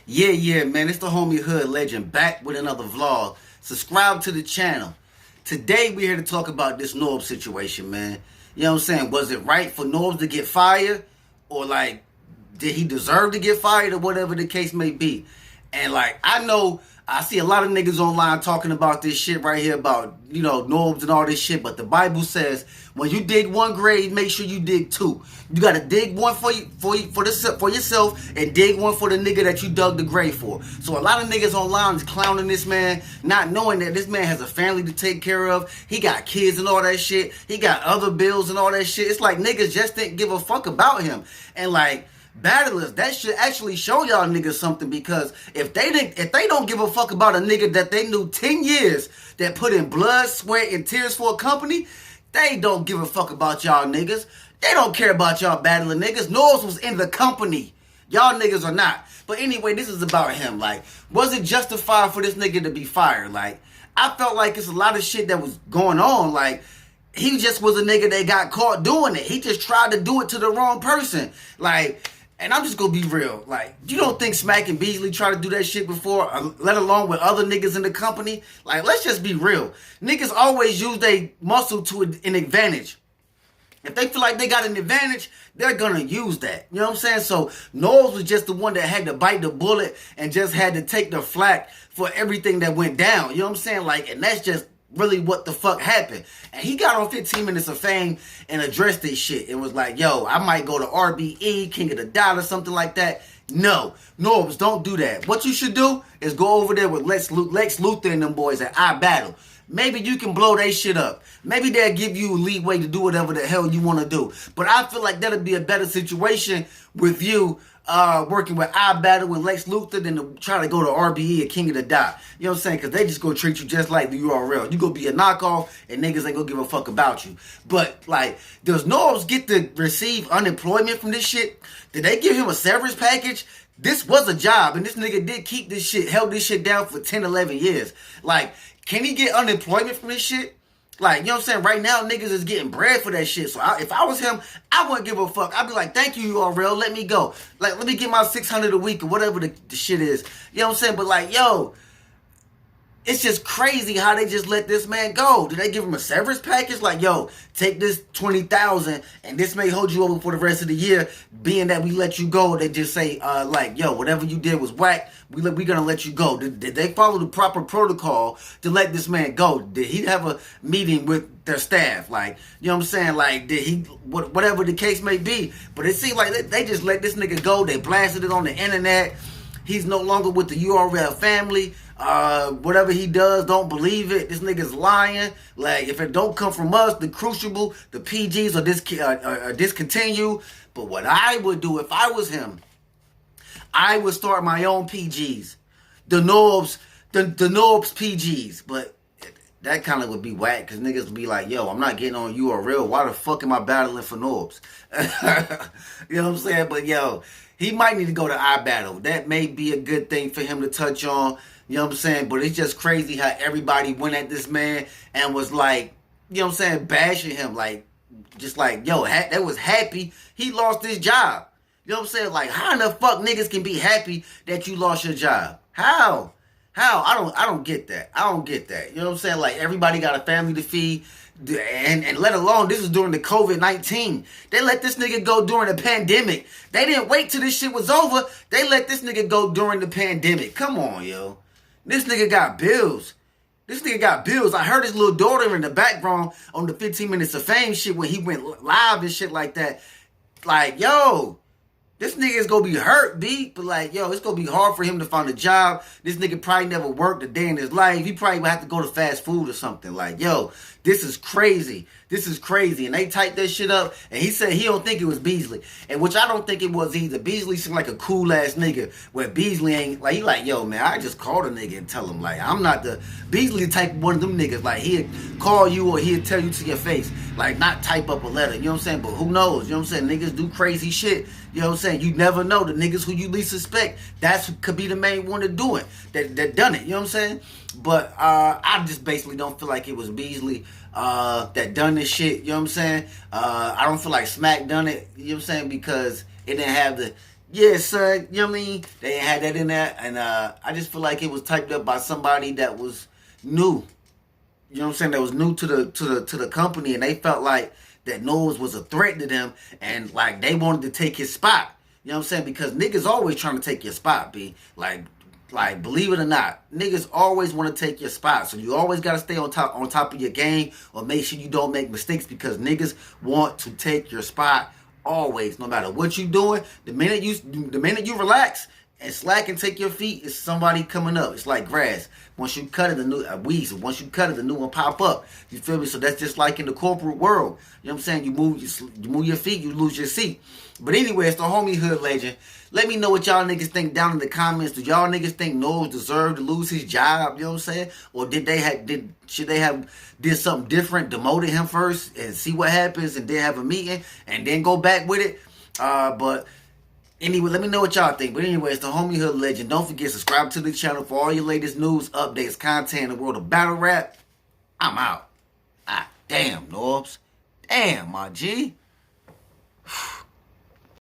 Yeah, man, it's the homie Hood Legend back with another vlog. Subscribe to the channel. Today we're here to talk about this Norbes situation, man. You know what I'm saying? Was it right for Norbes to get fired? Or like, did he deserve to get fired or whatever the case may be? And like, I see a lot of niggas online talking about this shit right here about, Norbes and all this shit, but the Bible says when you dig one grave, make sure you dig two. You gotta dig one for yourself and dig one for the nigga that you dug the grave for. So a lot of niggas online is clowning this man, not knowing that this man has a family to take care of. He got kids and all that shit. He got other bills and all that shit. It's like niggas just didn't give a fuck about him. And like, battlers, that should actually show y'all niggas something, because if they don't give a fuck about a nigga that they knew 10 years that put in blood, sweat, and tears for a company, they don't give a fuck about y'all niggas. They don't care about y'all battling niggas. Norbes was in the company. Y'all niggas are not. But anyway, this is about him. Like, was it justified for this nigga to be fired? Like, I felt like it's a lot of shit that was going on. Like, he just was a nigga that got caught doing it. He just tried to do it to the wrong person. Like, and I'm just gonna be real. Like, you don't think Smack and Beasley tried to do that shit before, let alone with other niggas in the company? Like, let's just be real. Niggas always use their muscle to an advantage. If they feel like they got an advantage, they're gonna use that. You know what I'm saying? So Norbes was just the one that had to bite the bullet and just had to take the flack for everything that went down. You know what I'm saying? Like, and that's just really what the fuck happened. And he got on 15 Minutes of Fame and addressed this shit. It was like, yo, I might go to RBE, King of the Dot or something like that. No, Norbes, don't do that. What you should do is go over there with Lex Luthor and them boys at iBattle. Maybe you can blow they shit up. Maybe they'll give you leeway to do whatever the hell you want to do. But I feel like that'll be a better situation with you working with iBattle with Lex Luthor than to try to go to RBE or King of the Dot. You know what I'm saying? Because they just gonna treat you just like the URL. You gonna be a knockoff and niggas ain't gonna give a fuck about you. But like, does Norbes get to receive unemployment from this shit? Did they give him a severance package? This was a job, and this nigga did keep this shit, held this shit down for 10, 11 years. Like, can he get unemployment from this shit? Like, you know what I'm saying? Right now, niggas is getting bread for that shit. So if I was him, I wouldn't give a fuck. I'd be like, thank you, URL. Let me go. Like, let me get my $600 a week or whatever the shit is. You know what I'm saying? But like, yo, it's just crazy how they just let this man go. Did they give him a severance package? Like, yo, take this $20,000 and this may hold you over for the rest of the year. Being that we let you go, they just say, like, yo, whatever you did was whack. We gonna let you go. Did they follow the proper protocol to let this man go? Did he have a meeting with their staff? Like, you know what I'm saying? Like, did he, whatever the case may be. But it seemed like they just let this nigga go. They blasted it on the internet. He's no longer with the URL family. Whatever he does, don't believe it. This nigga's lying. Like, if it don't come from us, the Crucible, the PGs are discontinue. But what I would do if I was him, I would start my own PGs. The Norbes PGs. But that kind of would be whack, because niggas would be like, yo, I'm not getting on URL. Why the fuck am I battling for Norbes? You know what I'm saying? But yo, he might need to go to iBattle. That may be a good thing for him to touch on. You know what I'm saying? But it's just crazy how everybody went at this man and was like, you know what I'm saying, bashing him. Like, just like, yo, that was happy he lost his job. You know what I'm saying? Like, how in the fuck niggas can be happy that you lost your job? How? I don't get that. I don't get that. You know what I'm saying? Like, everybody got a family to feed. And let alone, this is during the COVID-19. They let this nigga go during the pandemic. They didn't wait till this shit was over. They let this nigga go during the pandemic. Come on, yo. This nigga got bills. This nigga got bills. I heard his little daughter in the background on the 15 Minutes of Fame shit when he went live and shit like that. Like, yo, this nigga is gonna be hurt, B. But like, yo, it's gonna be hard for him to find a job. This nigga probably never worked a day in his life. He probably would have to go to fast food or something. Like, yo, this is crazy. This is crazy. And they typed that shit up, and he said he don't think it was Beasley. And which I don't think it was either. Beasley seemed like a cool ass nigga, where Beasley ain't, like, he like, yo, man, I just called a nigga and tell him, like, I'm not the, Beasley type of one of them niggas, like, he'd call you or he'd tell you to your face, like, not type up a letter, you know what I'm saying? But who knows, you know what I'm saying? Niggas do crazy shit, you know what I'm saying? You never know. The niggas who you least suspect, that's who could be the main one to do it, that done it, you know what I'm saying? But I just basically don't feel like it was Beasley that done this shit, you know what I'm saying? I don't feel like Smack done it, you know what I'm saying? Because it didn't have the, Yeah, son, you know what I mean? They had that in there, and I just feel like it was typed up by somebody that was new. You know what I'm saying? That was new to the company, and they felt like that Norbes was a threat to them, and like they wanted to take his spot. You know what I'm saying? Because niggas always trying to take your spot, B. Like believe it or not, niggas always want to take your spot. So you always gotta stay on top of your game, or make sure you don't make mistakes, because niggas want to take your spot always, no matter what you doing. The minute you relax and slack and take your feet, it's somebody coming up. It's like grass. Once you cut it, the new weasel. Once you cut it, the new one pop up. You feel me? So that's just like in the corporate world. You know what I'm saying? You move your feet, you lose your seat. But anyway, it's the homie Hood Legend. Let me know what y'all niggas think down in the comments. Do y'all niggas think Norbes deserved to lose his job? You know what I'm saying? Or should they have did something different, demoted him first and see what happens, and then have a meeting and then go back with it? But anyway, let me know what y'all think. But anyway, it's the homie Hood Legend. Don't forget, subscribe to the channel for all your latest news, updates, content in the world of battle rap. I'm out. Ah, damn, Norbes. Damn, my G.